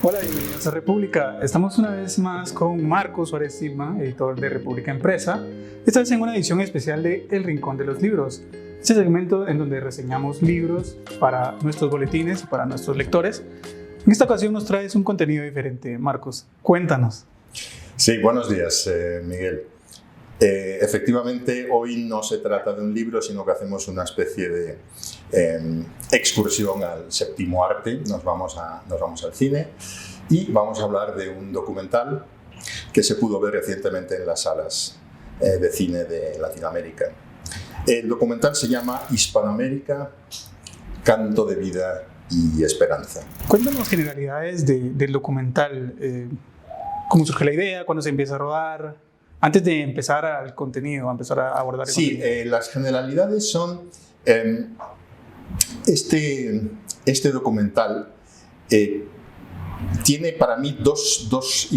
Hola, bienvenidos a República. Estamos una vez más con Marcos Suárez Silva, editor de República Impresa, esta vez en una edición especial de El Rincón de los Libros, este segmento en donde reseñamos libros para nuestros boletines y para nuestros lectores. En esta ocasión nos traes un contenido diferente, Marcos. Cuéntanos. Sí, buenos días, Miguel. Efectivamente, hoy no se trata de un libro, sino que hacemos una especie de excursión al séptimo arte. Nos vamos al cine y vamos a hablar de un documental que se pudo ver recientemente en las salas de cine de Latinoamérica. El documental se llama Hispanoamérica, Canto de Vida y Esperanza. Cuéntanos generalidades del documental. ¿Cómo surge la idea? ¿Cuándo se empieza a rodar? Antes de empezar al contenido, a empezar a abordar el contenido. Sí, las generalidades son... Este documental tiene para mí dos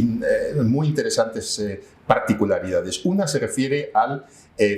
muy interesantes particularidades. Una se refiere al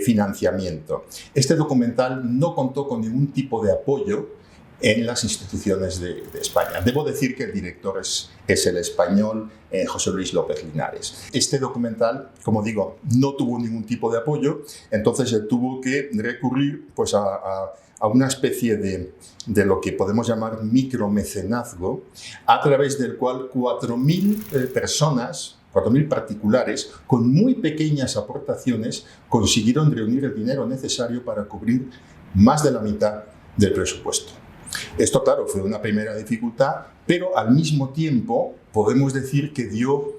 financiamiento. Este documental no contó con ningún tipo de apoyo en las instituciones de España. Debo decir que el director es el español José Luis López Linares. Este documental, como digo, no tuvo ningún tipo de apoyo, entonces se tuvo que recurrir pues, a una especie de lo que podemos llamar micromecenazgo, a través del cual 4.000 personas, 4.000 particulares, con muy pequeñas aportaciones, consiguieron reunir el dinero necesario para cubrir más de la mitad del presupuesto. Esto, claro, fue una primera dificultad, pero al mismo tiempo podemos decir que dio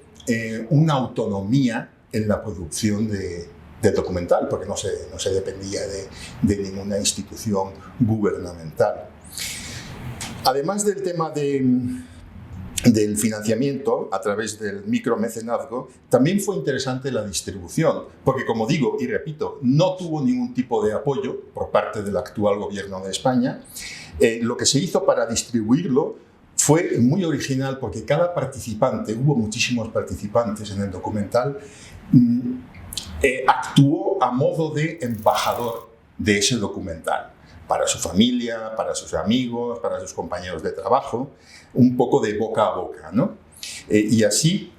una autonomía en la producción del documental, porque no se dependía de ninguna institución gubernamental. Además del tema del financiamiento a través del micromecenazgo, también fue interesante la distribución, porque, como digo y repito, no tuvo ningún tipo de apoyo por parte del actual gobierno de España. Lo que se hizo para distribuirlo fue muy original, porque cada participante, hubo muchísimos participantes en el documental, actuó a modo de embajador de ese documental, para su familia, para sus amigos, para sus compañeros de trabajo, un poco de boca a boca, ¿no? Y así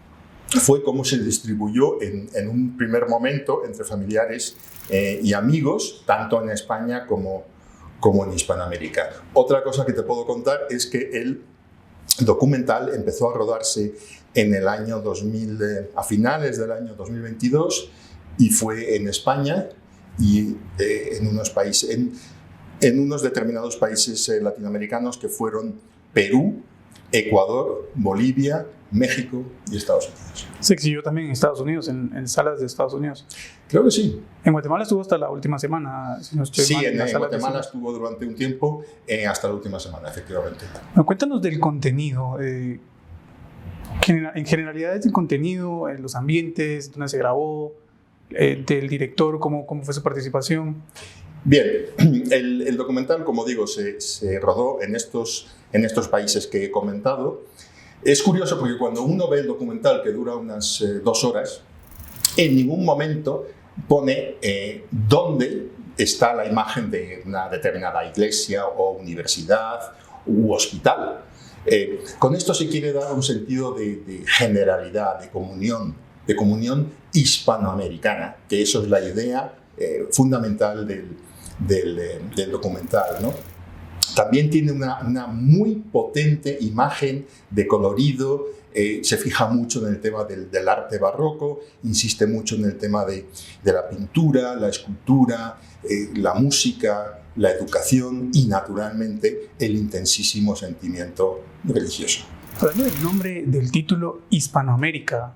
fue como se distribuyó en un primer momento entre familiares y amigos, tanto en España como en Hispanoamérica. Otra cosa que te puedo contar es que el documental empezó a rodarse en el año 2000, a finales del año 2022, y fue en España y en unos determinados países latinoamericanos que fueron Perú, Ecuador, Bolivia, México y Estados Unidos. Se exhibió también en Estados Unidos, en salas de Estados Unidos. Creo que sí. En Guatemala estuvo hasta la última semana, si no estoy mal. Sí, en Guatemala estuvo durante un tiempo, hasta la última semana, efectivamente. Bueno, cuéntanos del contenido. En generalidades del contenido, los ambientes, dónde se grabó, del director, cómo fue su participación. Bien, el documental, como digo, se rodó en estos países que he comentado. Es curioso porque cuando uno ve el documental, que dura unas 2 horas, en ningún momento pone dónde está la imagen de una determinada iglesia o universidad u hospital. Con esto se quiere dar un sentido de generalidad, de comunión hispanoamericana, que eso es la idea fundamental del documental, ¿no? También tiene una muy potente imagen de colorido, se fija mucho en el tema del arte barroco, insiste mucho en el tema de la pintura, la escultura, la música, la educación y, naturalmente, el intensísimo sentimiento religioso. Hablando del nombre del título, Hispanoamérica,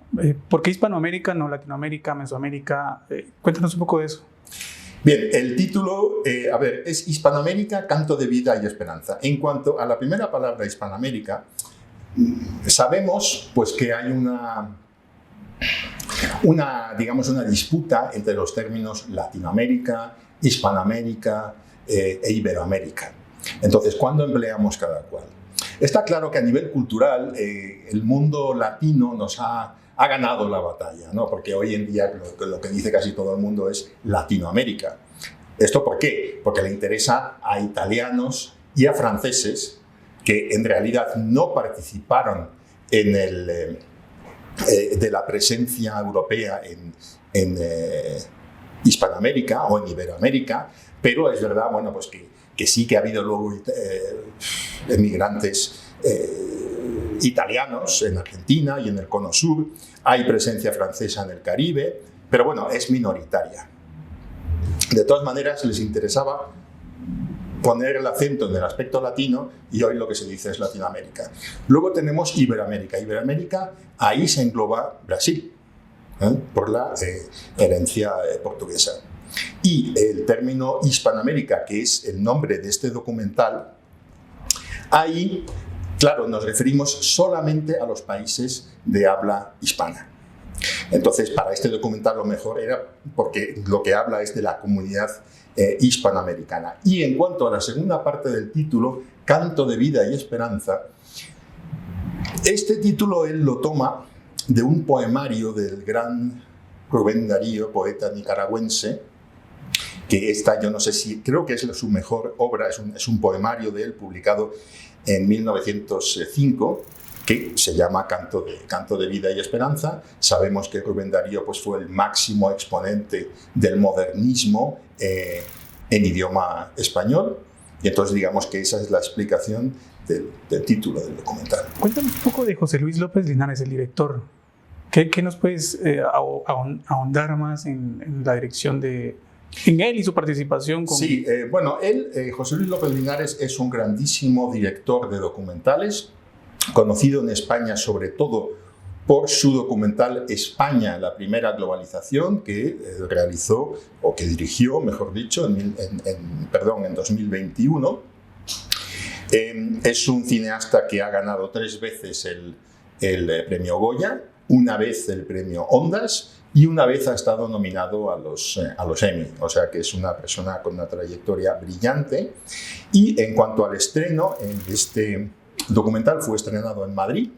¿por qué Hispanoamérica, no Latinoamérica, Mesoamérica? Cuéntanos un poco de eso. Bien, el título, es Hispanoamérica, Canto de Vida y Esperanza. En cuanto a la primera palabra, Hispanoamérica, sabemos pues, que hay una disputa entre los términos Latinoamérica, Hispanoamérica e Iberoamérica. Entonces, ¿cuándo empleamos cada cual? Está claro que a nivel cultural el mundo latino nos ha ganado la batalla, ¿no? Porque hoy en día lo que dice casi todo el mundo es Latinoamérica. ¿Esto por qué? Porque le interesa a italianos y a franceses que en realidad no participaron de la presencia europea en Hispanoamérica o en Iberoamérica, pero es verdad, bueno, pues que sí que ha habido luego emigrantes italianos en Argentina y en el Cono Sur, hay presencia francesa en el Caribe, pero bueno, es minoritaria. De todas maneras, les interesaba poner el acento en el aspecto latino y hoy lo que se dice es Latinoamérica. Luego tenemos Iberoamérica. Iberoamérica, ahí se engloba Brasil, por la herencia portuguesa. Y el término Hispanoamérica, que es el nombre de este documental, ahí, claro, nos referimos solamente a los países de habla hispana. Entonces, para este documental lo mejor era porque lo que habla es de la comunidad hispanoamericana. Y en cuanto a la segunda parte del título, Canto de vida y esperanza, este título él lo toma de un poemario del gran Rubén Darío, poeta nicaragüense, que yo no sé si, creo que es su mejor obra, es un poemario de él publicado en 1905, que se llama Canto de vida y esperanza. Sabemos que Rubén Darío pues, fue el máximo exponente del modernismo en idioma español, y entonces digamos que esa es la explicación del título del documental. Cuéntanos un poco de José Luis López Linares, el director. ¿Qué nos puedes ahondar más en la dirección en él y su participación? Sí, bueno, José Luis López Linares es un grandísimo director de documentales, conocido en España sobre todo por su documental España, la primera globalización, que realizó, o que dirigió, mejor dicho, en 2021. Es un cineasta que ha ganado 3 veces el premio Goya, una vez el premio Ondas y una vez ha estado nominado a los Emmy, o sea que es una persona con una trayectoria brillante. Y en cuanto al estreno, este documental fue estrenado en Madrid.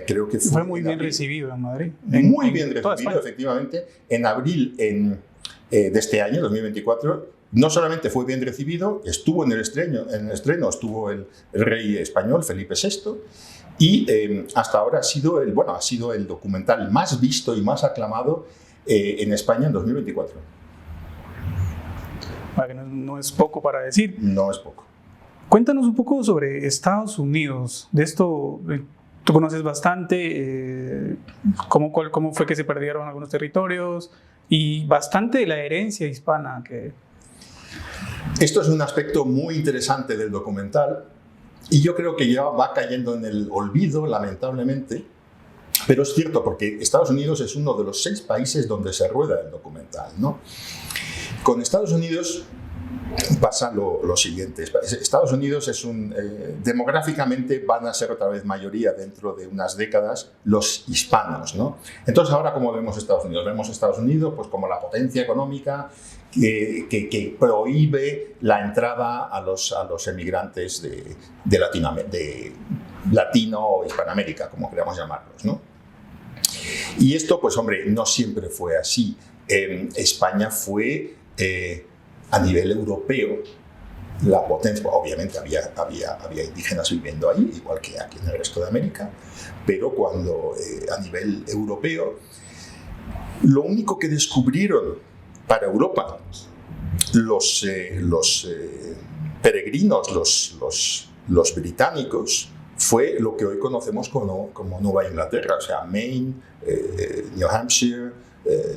Creo que fue muy bien recibido en Madrid. Muy bien recibido, efectivamente. En abril de este año, 2024, no solamente fue bien recibido, estuvo en el estreno estuvo el rey español, Felipe VI, y hasta ahora ha sido el documental más visto y más aclamado en España en 2024. No es poco para decir. No es poco. Cuéntanos un poco sobre Estados Unidos. De esto tú conoces bastante, cómo fue que se perdieron algunos territorios y bastante de la herencia hispana. Esto es un aspecto muy interesante del documental y yo creo que ya va cayendo en el olvido, lamentablemente, pero es cierto porque Estados Unidos es uno de los 6 países donde se rueda el documental, ¿no? Con Estados Unidos pasa lo siguiente. Estados Unidos demográficamente van a ser otra vez mayoría dentro de unas décadas los hispanos, ¿no? Entonces ahora, ¿cómo vemos Estados Unidos? Vemos Estados Unidos pues, como la potencia económica que prohíbe la entrada a los emigrantes de Latino o Hispanoamérica, como queramos llamarlos, ¿no? Y esto, pues hombre, no siempre fue así. España fue a nivel europeo la potencia. Obviamente había indígenas viviendo ahí, igual que aquí en el resto de América, pero cuando a nivel europeo, lo único que descubrieron para Europa los peregrinos, los británicos, fue lo que hoy conocemos como Nueva Inglaterra, o sea, Maine, New Hampshire,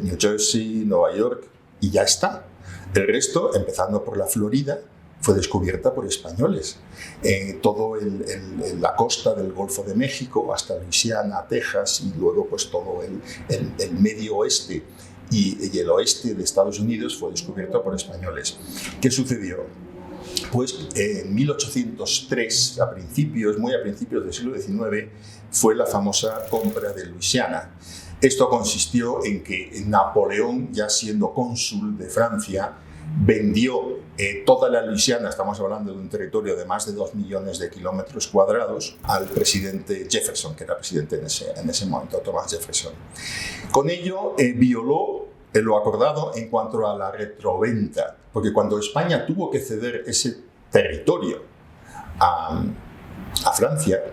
New Jersey, Nueva York, y ya está. El resto, empezando por la Florida, fue descubierta por españoles. La costa del Golfo de México hasta Luisiana, Texas y luego pues todo el medio oeste y el oeste de Estados Unidos fue descubierto por españoles. ¿Qué sucedió? Pues en 1803, muy a principios del siglo XIX, fue la famosa compra de Luisiana. Esto consistió en que Napoleón, ya siendo cónsul de Francia, vendió toda la Luisiana, estamos hablando de un territorio de más de 2 millones de kilómetros cuadrados, al presidente Jefferson, que era presidente en ese momento, Thomas Jefferson. Con ello violó lo acordado en cuanto a la retroventa, porque cuando España tuvo que ceder ese territorio a Francia,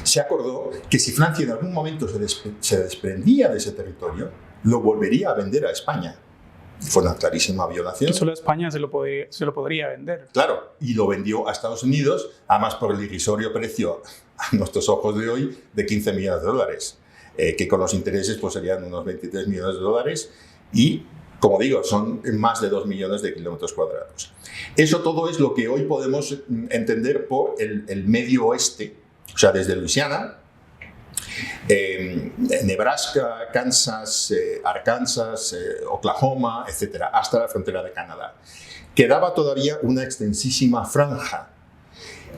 se acordó que si Francia en algún momento se desprendía de ese territorio, lo volvería a vender a España. Fue una clarísima violación. Y solo a España se lo podría vender. Claro, y lo vendió a Estados Unidos, además por el irrisorio precio, a nuestros ojos de hoy, de 15 millones de dólares, que con los intereses pues, serían unos 23 millones de dólares y, como digo, son más de 2 millones de kilómetros cuadrados. Eso todo es lo que hoy podemos entender por el medio oeste, o sea, desde Luisiana, Nebraska, Kansas, Arkansas, Oklahoma, etcétera, hasta la frontera de Canadá. Quedaba todavía una extensísima franja,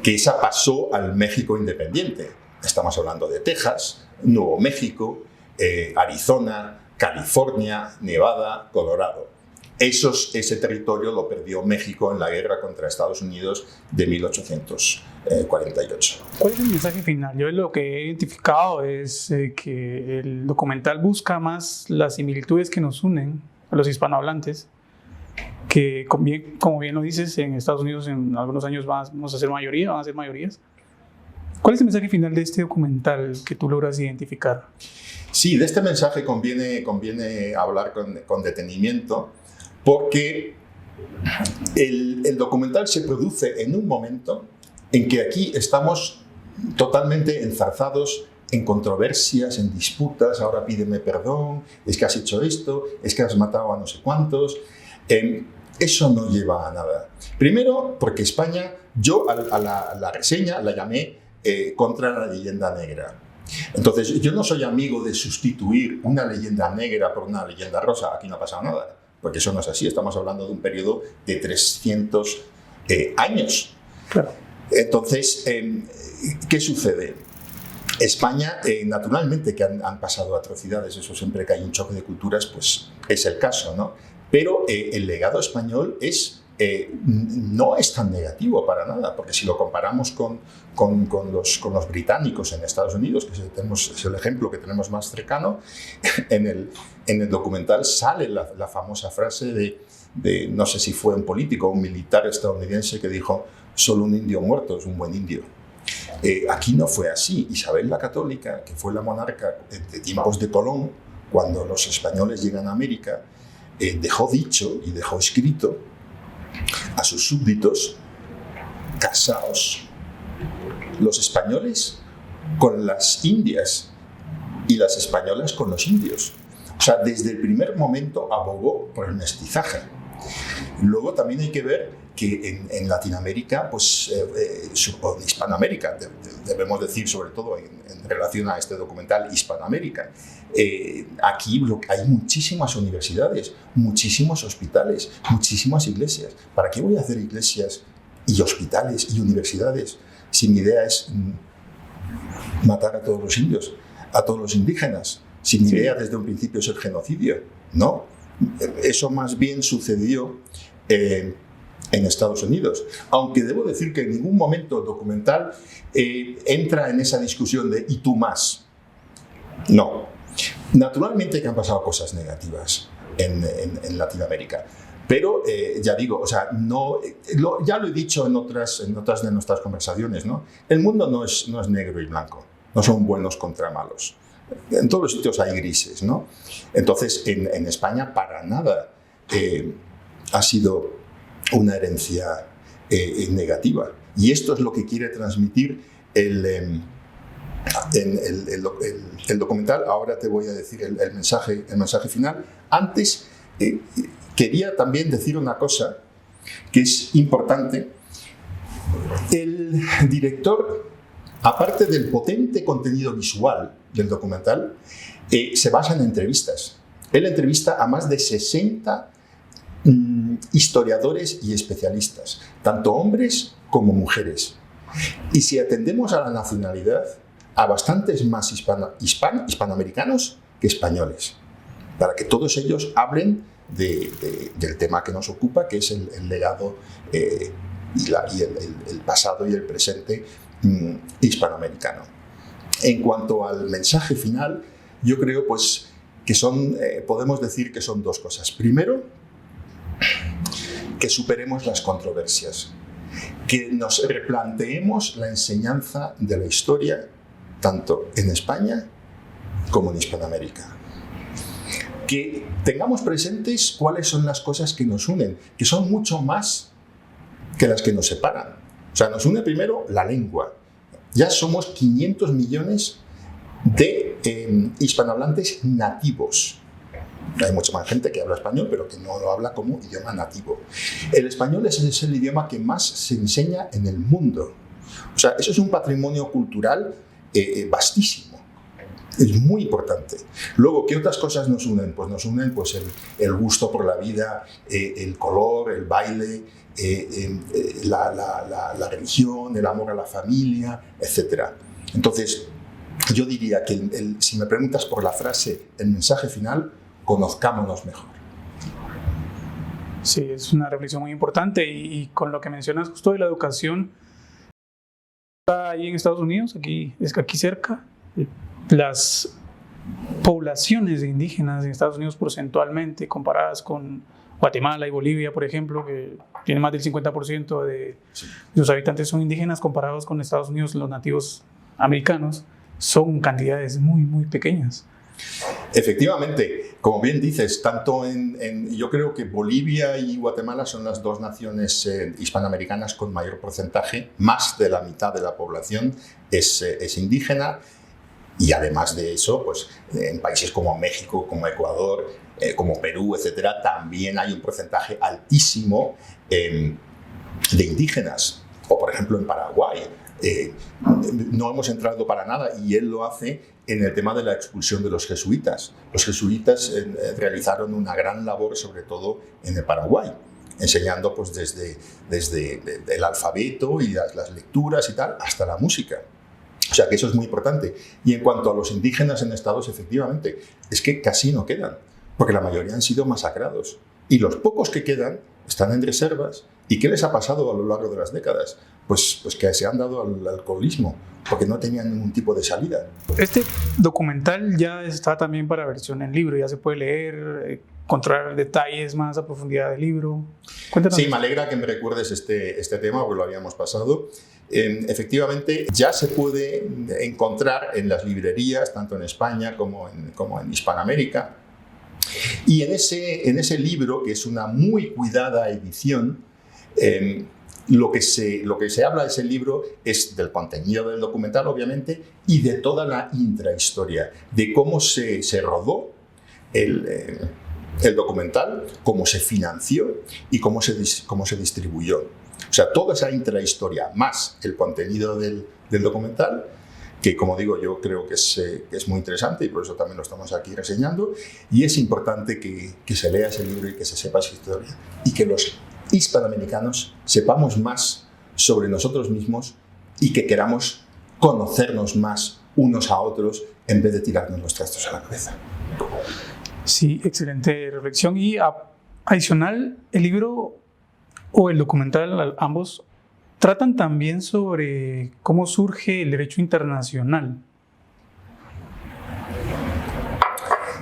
que esa pasó al México independiente. Estamos hablando de Texas, Nuevo México, Arizona, California, Nevada, Colorado. Ese territorio lo perdió México en la guerra contra Estados Unidos de 1848. ¿Cuál es el mensaje final? Yo lo que he identificado es que el documental busca más las similitudes que nos unen a los hispanohablantes, que como bien lo dices, en Estados Unidos en algunos años vamos a ser mayoría, van a ser mayorías. ¿Cuál es el mensaje final de este documental que tú logras identificar? Sí, de este mensaje conviene hablar con detenimiento, porque el documental se produce en un momento en que aquí estamos totalmente enzarzados en controversias, en disputas. Ahora pídeme perdón, es que has hecho esto, es que has matado a no sé cuántos. Eso no lleva a nada. Primero, porque España, yo a la reseña la llamé contra la leyenda negra. Entonces, yo no soy amigo de sustituir una leyenda negra por una leyenda rosa. Aquí no ha pasado nada, porque eso no es así. Estamos hablando de un periodo de 300 años. Claro. Entonces, ¿qué sucede? España, naturalmente que han pasado atrocidades, eso siempre que hay un choque de culturas, pues es el caso, ¿no? Pero el legado español no es tan negativo para nada, porque si lo comparamos con los británicos en Estados Unidos, que es el ejemplo que tenemos más cercano, en el documental sale la famosa frase de, no sé si fue un político o un militar estadounidense que dijo: solo un indio muerto es un buen indio. Aquí no fue así. Isabel la Católica, que fue la monarca de tiempos de Colón, cuando los españoles llegan a América, dejó dicho y dejó escrito a sus súbditos: casaos los españoles con las indias y las españolas con los indios. O sea, desde el primer momento abogó por el mestizaje. Luego también hay que ver que en Latinoamérica, pues, o en Hispanoamérica, debemos decir sobre todo en relación a este documental, Hispanoamérica, aquí hay muchísimas universidades, muchísimos hospitales, muchísimas iglesias. ¿Para qué voy a hacer iglesias y hospitales y universidades si mi idea es matar a todos los indios, a todos los indígenas? Si mi idea desde un principio es el genocidio. No, eso más bien sucedió en Estados Unidos. Aunque debo decir que en ningún momento el documental entra en esa discusión de ¿y tú más? No. Naturalmente que han pasado cosas negativas en Latinoamérica. Pero ya digo, o sea, ya lo he dicho en otras de nuestras conversaciones, ¿no? El mundo no es negro y blanco, no son buenos contra malos. En todos los sitios hay grises, ¿no? Entonces, en España para nada ha sido una herencia negativa. Y esto es lo que quiere transmitir el documental. Ahora te voy a decir el mensaje final. Antes, quería también decir una cosa que es importante. El director, aparte del potente contenido visual del documental, se basa en entrevistas. Él entrevista a más de 60 historiadores y especialistas, tanto hombres como mujeres. Y si atendemos a la nacionalidad, a bastantes más hispanoamericanos que españoles, para que todos ellos hablen del tema que nos ocupa, que es el legado y el pasado y el presente hispanoamericano. En cuanto al mensaje final, yo creo pues, que podemos decir que son dos cosas. Primero, que superemos las controversias, que nos replanteemos la enseñanza de la historia tanto en España como en Hispanoamérica. Que tengamos presentes cuáles son las cosas que nos unen, que son mucho más que las que nos separan. O sea, nos une primero la lengua. Ya somos 500 millones de hispanohablantes nativos. Hay mucha más gente que habla español, pero que no lo habla como idioma nativo. El español es el idioma que más se enseña en el mundo. O sea, eso es un patrimonio cultural vastísimo. Es muy importante. Luego, ¿qué otras cosas nos unen? Pues nos unen pues, el gusto por la vida, el color, el baile, la religión, el amor a la familia, etc. Entonces, yo diría que si me preguntas por la frase, el mensaje final, conozcámonos mejor. Sí, es una reflexión muy importante y con lo que mencionas justo de la educación, está ahí en Estados Unidos, aquí cerca, las poblaciones indígenas en Estados Unidos porcentualmente comparadas con Guatemala y Bolivia, por ejemplo, que tiene más del 50% de sus habitantes son indígenas, comparados con Estados Unidos, los nativos americanos, son cantidades muy, muy pequeñas. Efectivamente, como bien dices, tanto yo creo que Bolivia y Guatemala son las dos naciones hispanoamericanas con mayor porcentaje, más de la mitad de la población es indígena, y además de eso, pues, en países como México, como Ecuador, como Perú, etcétera, también hay un porcentaje altísimo de indígenas, o por ejemplo en Paraguay. No hemos entrado para nada, y él lo hace en el tema de la expulsión de los jesuitas. Los jesuitas realizaron una gran labor, sobre todo en el Paraguay, enseñando pues, desde el alfabeto y las lecturas y tal, hasta la música. O sea que eso es muy importante. Y en cuanto a los indígenas en estados, efectivamente, es que casi no quedan, porque la mayoría han sido masacrados. Y los pocos que quedan están en reservas. ¿Y qué les ha pasado a lo largo de las décadas? Pues que se han dado al alcoholismo, porque no tenían ningún tipo de salida. Este documental ya está también para versión en libro, ya se puede leer, encontrar detalles más a profundidad del libro. Cuéntanos. Sí, me alegra que me recuerdes este tema, porque lo habíamos pasado. Efectivamente, ya se puede encontrar en las librerías, tanto en España como en Hispanoamérica. Y en ese libro, que es una muy cuidada edición, lo que se habla de ese libro es del contenido del documental, obviamente, y de toda la intrahistoria, de cómo se rodó el documental, cómo se financió y cómo se distribuyó. O sea, toda esa intrahistoria, más el contenido del documental, que como digo, yo creo que es muy interesante, y por eso también lo estamos aquí reseñando, y es importante que se lea ese libro y que se sepa esa historia, y que los hispanoamericanos sepamos más sobre nosotros mismos y que queramos conocernos más unos a otros en vez de tirarnos los trastos a la cabeza. Sí, excelente reflexión. Y adicional, el libro o el documental, ambos, tratan también sobre cómo surge el derecho internacional.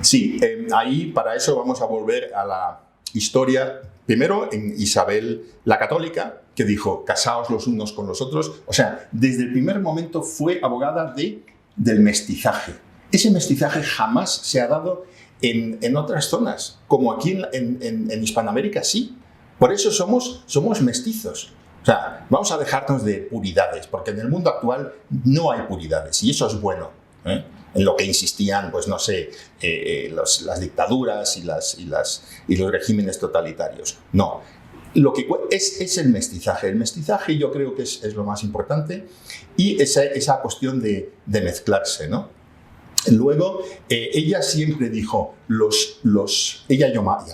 Sí, ahí para eso vamos a volver a la historia. Primero, en Isabel la Católica, que dijo, casaos los unos con los otros. O sea, desde el primer momento fue abogada del mestizaje. Ese mestizaje jamás se ha dado en otras zonas, como aquí en Hispanoamérica sí. Por eso somos mestizos. O sea, vamos a dejarnos de puridades, porque en el mundo actual no hay puridades, y eso es bueno, ¿eh? En lo que insistían, pues no sé, las dictaduras y los regímenes totalitarios. No, lo que es el mestizaje. El mestizaje yo creo que es lo más importante, y esa cuestión de mezclarse, ¿no? Luego, ella siempre dijo, ella llamaba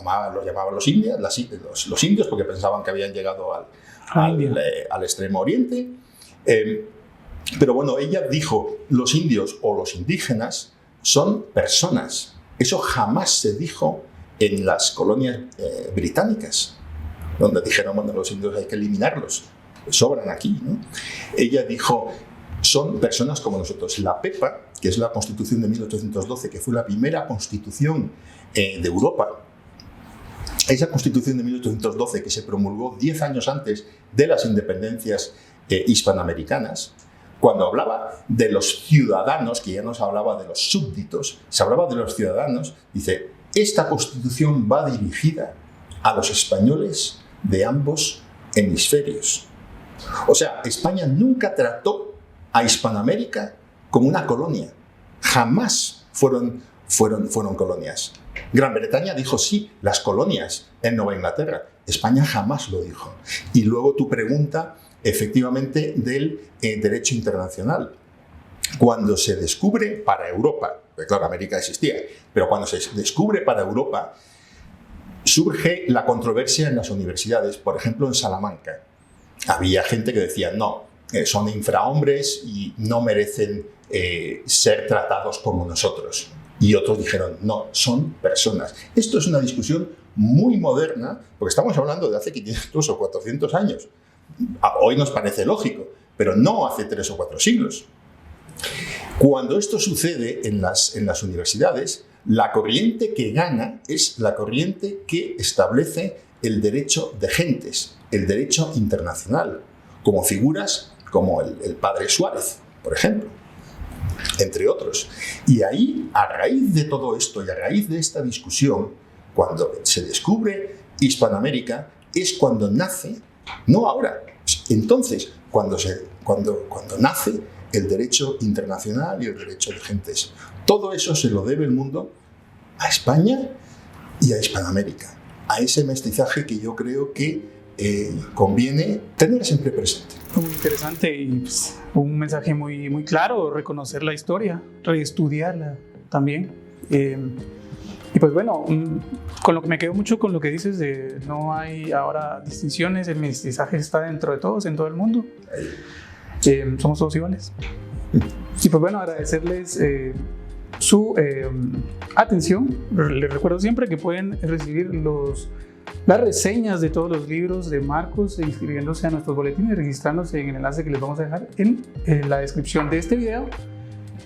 los indios, porque pensaban que habían llegado al extremo oriente. Pero bueno, ella dijo, los indios o los indígenas son personas. Eso jamás se dijo en las colonias británicas, donde dijeron, bueno, los indios hay que eliminarlos, sobran aquí, ¿no? Ella dijo, son personas como nosotros. La PEPA, que es la Constitución de 1812, que fue la primera constitución de Europa, esa Constitución de 1812, que se promulgó 10 años antes de las independencias hispanoamericanas, Cuando hablaba de los ciudadanos, que ya no se hablaba de los súbditos, se hablaba de los ciudadanos, dice, esta Constitución va dirigida a los españoles de ambos hemisferios. O sea, España nunca trató a Hispanoamérica como una colonia. Jamás fueron colonias. Gran Bretaña dijo sí, las colonias en Nueva Inglaterra. España jamás lo dijo. Y luego tu pregunta, efectivamente, del derecho internacional. Cuando se descubre para Europa, porque claro, América existía, pero cuando se descubre para Europa, surge la controversia en las universidades, por ejemplo en Salamanca. Había gente que decía, no, son infrahombres y no merecen ser tratados como nosotros. Y otros dijeron, no, son personas. Esto es una discusión muy moderna, porque estamos hablando de hace 500 o 400 años. Hoy nos parece lógico, pero no hace 3 o 4 siglos. Cuando esto sucede en las universidades, la corriente que gana es la corriente que establece el derecho de gentes, el derecho internacional, como figuras como el padre Suárez, por ejemplo, entre otros. Y ahí, a raíz de todo esto y a raíz de esta discusión, cuando se descubre Hispanoamérica, es cuando nace, no ahora, entonces, cuando nace el derecho internacional y el derecho de gentes. Todo eso se lo debe el mundo a España y a Hispanoamérica, a ese mestizaje que yo creo que conviene tener siempre presente. Muy interesante y pues, un mensaje muy, muy claro, reconocer la historia, reestudiarla también. Y pues bueno, con lo que me quedo mucho con lo que dices de no hay ahora distinciones, el mestizaje está dentro de todos, en todo el mundo. Somos todos iguales. Y pues bueno, agradecerles su atención. Les recuerdo siempre que pueden recibir las reseñas de todos los libros de Marcos inscribiéndose a nuestros boletines, registrándose en el enlace que les vamos a dejar en la descripción de este video.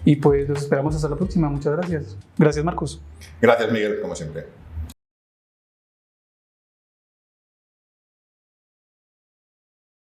Y pues los esperamos hasta la próxima. Muchas gracias. Gracias, Marcos. Gracias, Miguel, como siempre.